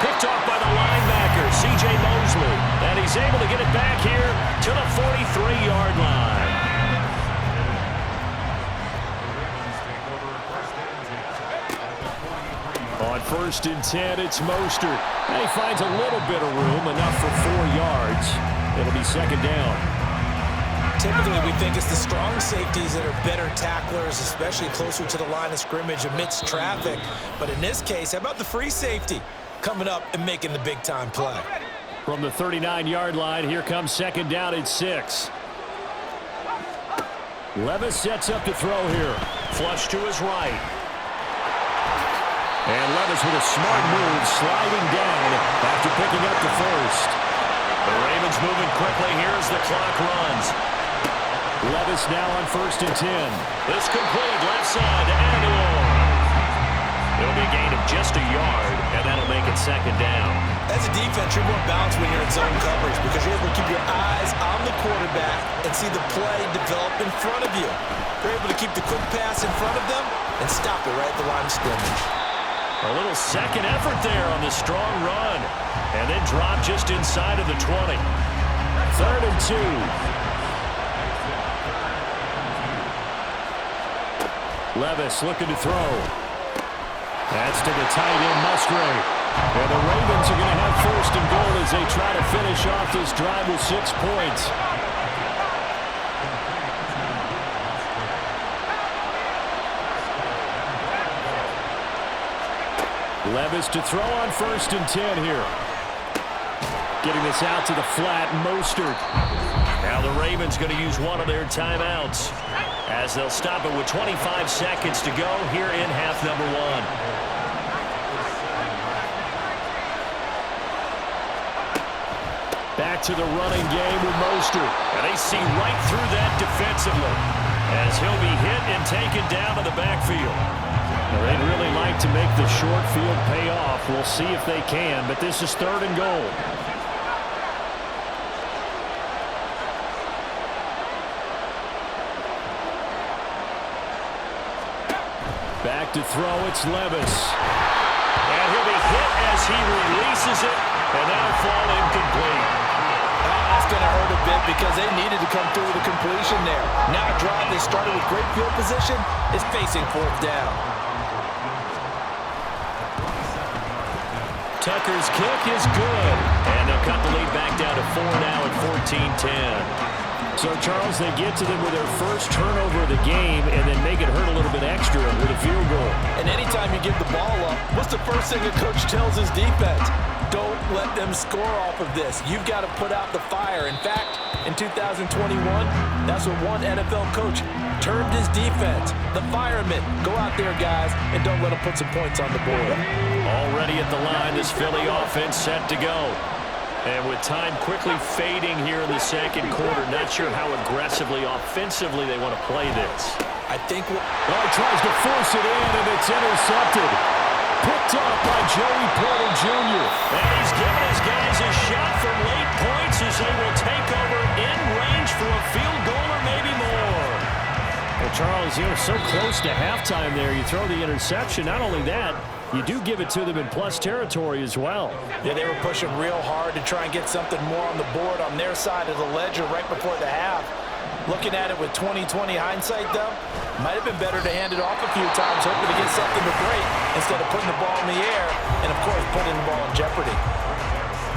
Picked off by the linebacker, C.J. Mosley. And he's able to get it back here to the 43-yard line. On 1st and 10, it's Mostert. And he finds a little bit of room, enough for 4 yards. It'll be 2nd down. Typically, we think it's the strong safeties that are better tacklers, especially closer to the line of scrimmage amidst traffic. But in this case, how about the free safety coming up and making the big-time play? From the 39-yard line, here comes 2nd down and 6. Levis sets up to throw here. Flush to his right. And Levis with a smart move, sliding down after picking up the first. The Ravens moving quickly here as the clock runs. Levis now on 1st and 10. This complete left side to Aguilar. It'll be a gain of just a yard, and that'll make it 2nd down. As a defense, you're more balanced when you're in zone coverage because you're able to keep your eyes on the quarterback and see the play develop in front of you. You're able to keep the quick pass in front of them and stop it right at the line of scrimmage. A little second effort there on the strong run, and then drop just inside of the 20. 3rd and 2. Levis looking to throw. That's to the tight end, Musgrave. And the Ravens are going to have 1st and goal as they try to finish off this drive with 6 points. Levis to throw on 1st and 10 here. Getting this out to the flat, Mostert. Now the Ravens going to use one of their timeouts as they'll stop it with 25 seconds to go here in half number 1. Back to the running game with Mostert. And they see right through that defensively as he'll be hit and taken down to the backfield. Now, they'd really like to make the short field pay off. We'll see if they can, but this is 3rd and goal. Back to throw, it's Levis. And he'll be hit as he releases it, and that'll fall incomplete. That's going to hurt a bit because they needed to come through with a completion there. Now a drive that started with great field position is facing 4th down. Tucker's kick is good, and they'll cut the lead back down to 4 now at 14-10. So, Charles, they get to them with their first turnover of the game and then make it hurt a little bit extra with a field goal. And anytime you give the ball up, what's the first thing a coach tells his defense? Don't let them score off of this. You've got to put out the fire. In fact, in 2021, that's what one NFL coach termed his defense. The firemen. Go out there, guys, and don't let them put some points on the board. Already at the line, this Philly offense set to go. And with time quickly fading here in the 2nd quarter, not sure how aggressively, offensively they want to play this. I think he tries to force it in, and it's intercepted. Picked up by Joey Porter Jr. And he's giving his guys a shot from late points as they will take over in range for a field goal or maybe more. Well, Charles, you're so close to halftime there. You throw the interception. Not only that, you do give it to them in plus territory as well. Yeah, they were pushing real hard to try and get something more on the board on their side of the ledger right before the half. Looking at it with 20/20 hindsight, though, might have been better to hand it off a few times, hoping to get something to break instead of putting the ball in the air and, of course, putting the ball in jeopardy.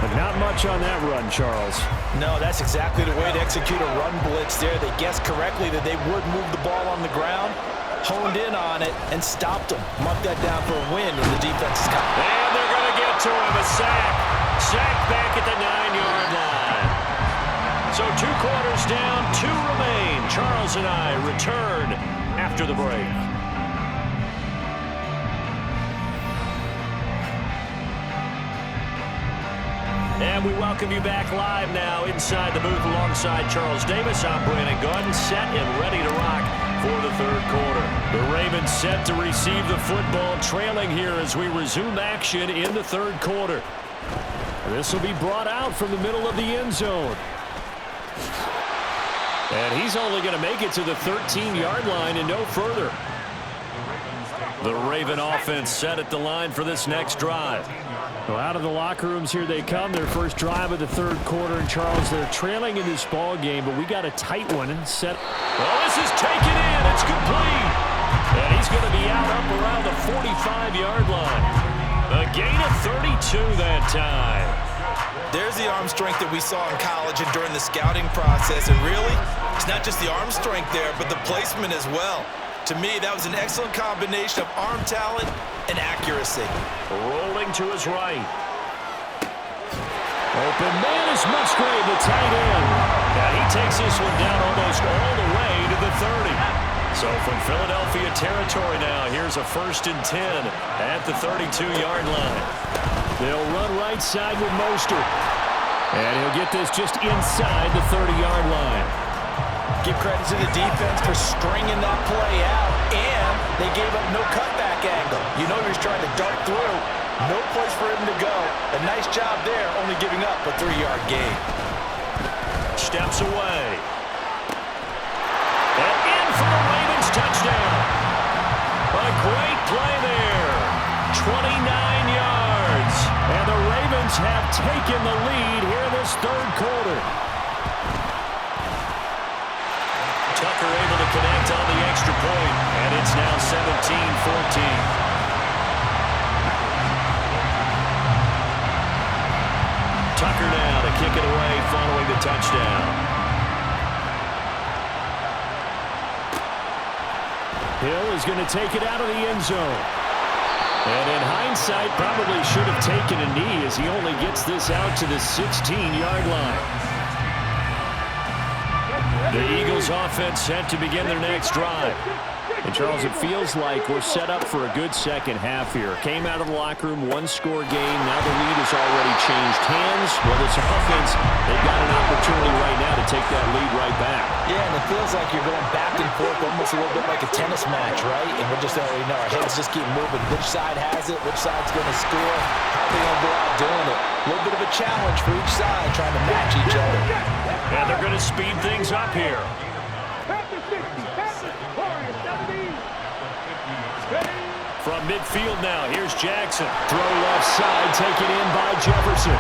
But not much on that run, Charles. No, that's exactly the way to execute a run blitz there. They guessed correctly that they would move the ball on the ground, honed in on it, and stopped them. Mark that down for a win in the defense's cut. And they're going to get to him, a sack. Sack back at the 9-yard line. So 2 quarters down, 2 remain. Charles and I return after the break. And we welcome you back live now inside the booth alongside Charles Davis. I'm Brandon Gordon, set and ready to rock for the 3rd quarter. The Ravens set to receive the football, trailing here as we resume action in the 3rd quarter. This will be brought out from the middle of the end zone. And he's only going to make it to the 13-yard line and no further. The Raven offense set at the line for this next drive. Well, out of the locker rooms here they come. Their first drive of the third quarter. And Charles, they're trailing in this ball game, but we got a tight one and set. Well, this is taken in. It's complete. And he's going to be out up around the 45-yard line. A gain of 32 that time. There's the arm strength that we saw in college and during the scouting process. And really, it's not just the arm strength there, but the placement as well. To me, that was an excellent combination of arm talent and accuracy. Rolling to his right. Open man is Musgrave, the tight end. Now he takes this one down almost all the way to the 30. So from Philadelphia territory now, here's a 1st and 10 at the 32-yard line. They'll run right side with Mostert. And he'll get this just inside the 30-yard line. Give credit to the defense for stringing that play out, and they gave up no cutback angle. You know he was trying to dart through. No place for him to go. A nice job there, only giving up a 3-yard gain. Steps away. And in for the Ravens touchdown. A great play there. 29 yards. And the Ravens have taken the lead here in this third quarter. Tucker able to connect on the extra point, and it's now 17-14. Tucker now to kick it away following the touchdown. Hill is going to take it out of the end zone. And in hindsight, probably should have taken a knee as he only gets this out to the 16-yard line. The Eagles offense set to begin their next drive. And Charles, it feels like we're set up for a good second half here. Came out of the locker room, one-score game. Now the lead has already changed hands. Well, this offense, they've got an opportunity right now to take that lead right back. Yeah, and it feels like you're going back and forth almost a little bit like a tennis match, right? And we're just already know our heads just keep moving. Which side has it? Which side's going to score? How are they going to go out doing it? A little bit of a challenge for each side trying to match each other. And they're going to speed things up here. From midfield now, here's Jackson. Throw left side, taken in by Jefferson.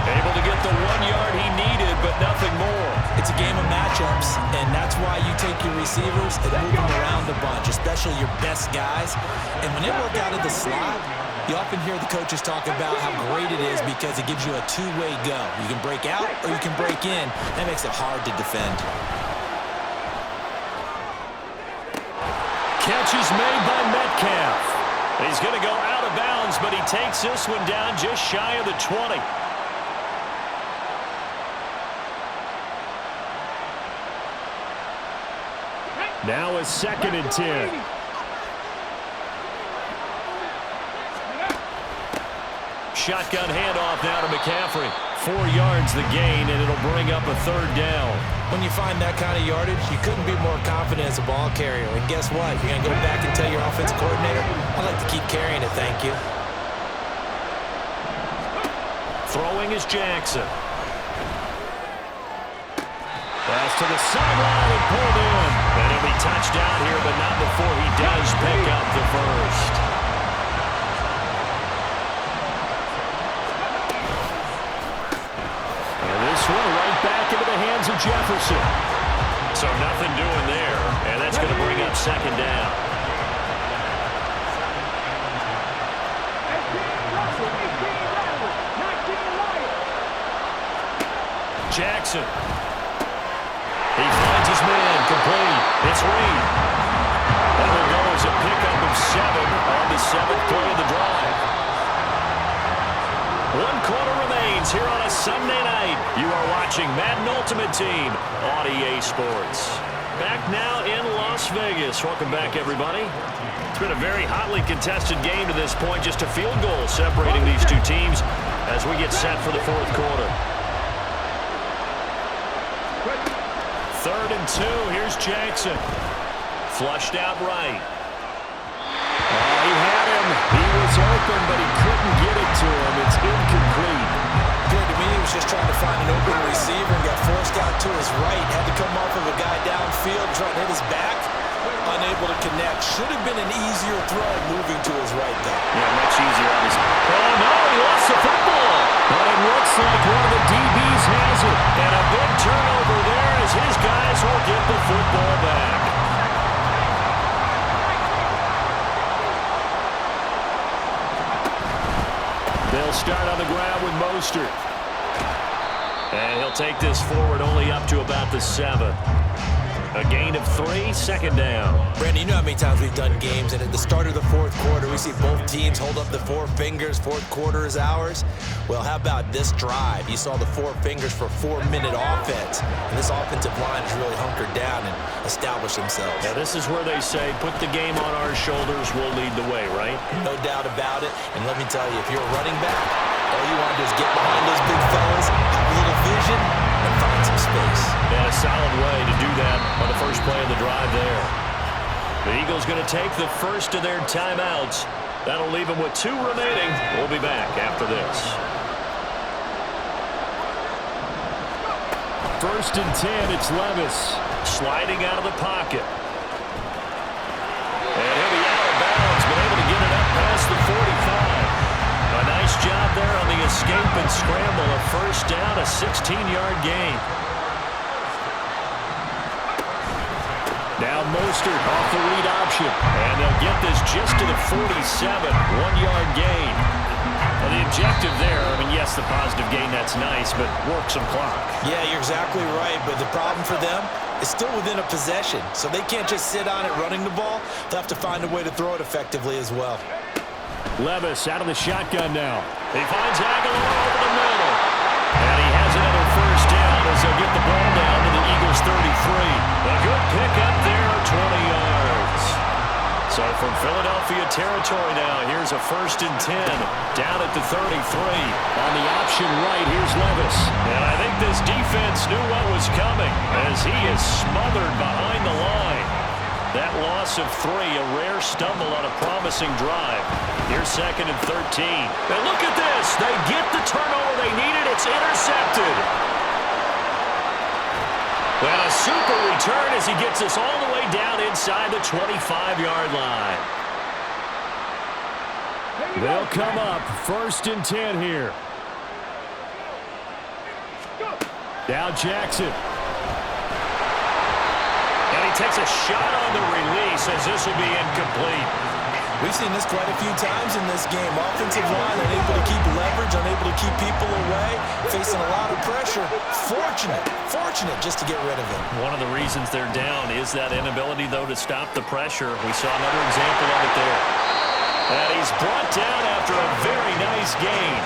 Able to get the 1 yard he needed, but nothing more. It's a game of matchups, and that's why you take your receivers and move them around a bunch, especially your best guys. And when they work out of the slot, you often hear the coaches talk about how great it is because it gives you a two-way go. You can break out or you can break in. That makes it hard to defend. Catch is made by Metcalf. He's going to go out of bounds, but he takes this one down just shy of the 20. Now a 2nd and 10. Shotgun handoff now to McCaffrey. 4 yards the gain, and it'll bring up a 3rd down. When you find that kind of yardage, you couldn't be more confident as a ball carrier. And guess what? You're going to go back and tell your offensive coordinator, I'd like to keep carrying it, thank you. Throwing is Jackson. Pass to the sideline and pulled in. And he'll be touched down here, but not before he does pick up the first. One right back into the hands of Jefferson. So nothing doing there, and that's going to bring up 2nd down. Jackson. He finds his man, complete. It's Reed. That will go as a pickup of 7 on the 7th play of the drive. 1 quarter remains here on a Sunday night. You are watching Madden Ultimate Team on EA Sports. Back now in Las Vegas. Welcome back, everybody. It's been a very hotly contested game to this point. Just a field goal separating these two teams as we get set for the 4th quarter. 3rd and 2. Here's Jackson. Flushed out right. He had him. He was open, but he couldn't get it to him. It's incomplete. Appeared to me he was just trying to find an open receiver and got forced out to his right. Had to come off of a guy downfield, trying to hit his back. Unable to connect. Should have been an easier throw moving to his right, though. Yeah, much easier on his... Oh, no! he lost the football. But it looks like one of the DBs has it. And a big turnover there as his guys will get the football back. They'll start on the ground with Mostert. And he'll take this forward only up to about the 7. A gain of 3, second down. Brandon, you know how many times we've done games, and at the start of the fourth quarter, we see both teams hold up the 4 fingers, fourth quarter is ours. Well, how about this drive? You saw the 4 fingers for 4-minute offense, and this offensive line has really hunkered down and established themselves. Now, this is where they say, put the game on our shoulders, we'll lead the way, right? No doubt about it, and let me tell you, if you're a running back, all you want to do is get behind those big fellas, have a little vision, and find some space. And a solid way to do that on the first play of the drive there. The Eagles going to take the first of their timeouts. That'll leave them with 2 remaining. We'll be back after this. First and 10, it's Levis. Sliding out of the pocket. And he'll be out of bounds, but able to get it up past the 45. A nice job there on the escape and scramble. A first down, a 16-yard gain. Now Mostert off the read option. And they'll get this just to the 47. 1-yard gain. Well, the objective there, I mean, yes, the positive gain, that's nice, but work some clock. Yeah, you're exactly right, but the problem for them is still within a possession, so they can't just sit on it running the ball. They'll have to find a way to throw it effectively as well. Levis out of the shotgun now. He finds Aguilar over the middle. And he has another first down as they'll get the ball down to the Eagles' 33. A good pickup there, 20 yards. So from Philadelphia territory now, here's a first and 10 down at the 33. On the option right, here's Levis. And I think this defense knew what was coming as he is smothered behind the line. That loss of 3, a rare stumble on a promising drive. Here's second and 13. And look at this. They get the turnover they needed. It's intercepted. Well, a super return as he gets us all the way down inside the 25-yard line. They'll come up first and 10 here. Now Jackson. And he takes a shot on the release as this will be incomplete. We've seen this quite a few times in this game. Offensive line unable to keep leverage, unable to keep people away, facing a lot of pressure. Fortunate just to get rid of it. One of the reasons they're down is that inability, though, to stop the pressure. We saw another example of it there. And he's brought down after a very nice gain.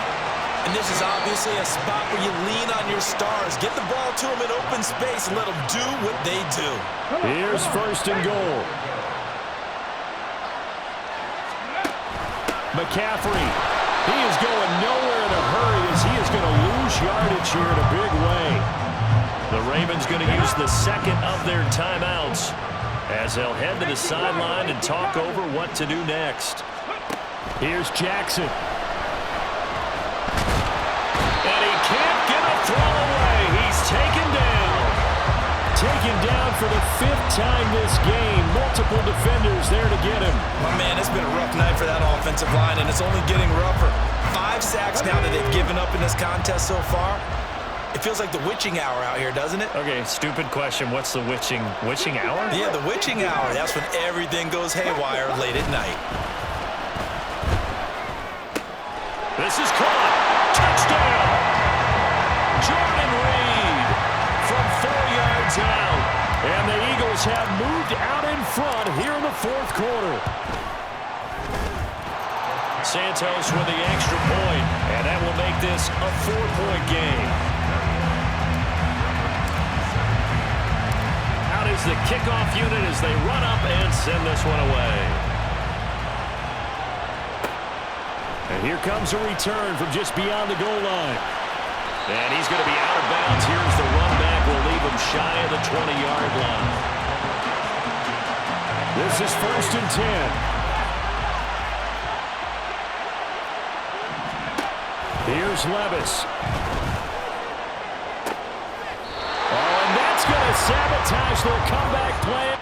And this is obviously a spot where you lean on your stars. Get the ball to them in open space and let them do what they do. Here's first and goal. McCaffrey. He is going nowhere in a hurry as he is going to lose yardage here in a big way. The Ravens going to use the second of their timeouts as they'll head to the sideline and talk over what to do next. Here's Jackson. And he can't get a throw away. He's taken down. Taken down for the 5th time this game. Multiple defenders there to get him. My man, it's been a rough night for that offensive line, and it's only getting rougher. 5 sacks now that they've given up in this contest so far. It feels like the witching hour out here, doesn't it? Okay, stupid question. What's the witching hour? Yeah, the witching hour. That's when everything goes haywire late at night. This is caught. Touchdown. Jordan Reed from 4 yards out. And the Eagles have moved out in front here in the 4th quarter. Santos with the extra point, and that will make this a 4-point game. Out is the kickoff unit as they run up and send this one away. And here comes a return from just beyond the goal line. And he's going to be out of bounds. Here's the run back. Will leave him shy of the 20-yard line. This is first and 10. Here's Levis. Oh, and that's going to sabotage their comeback play.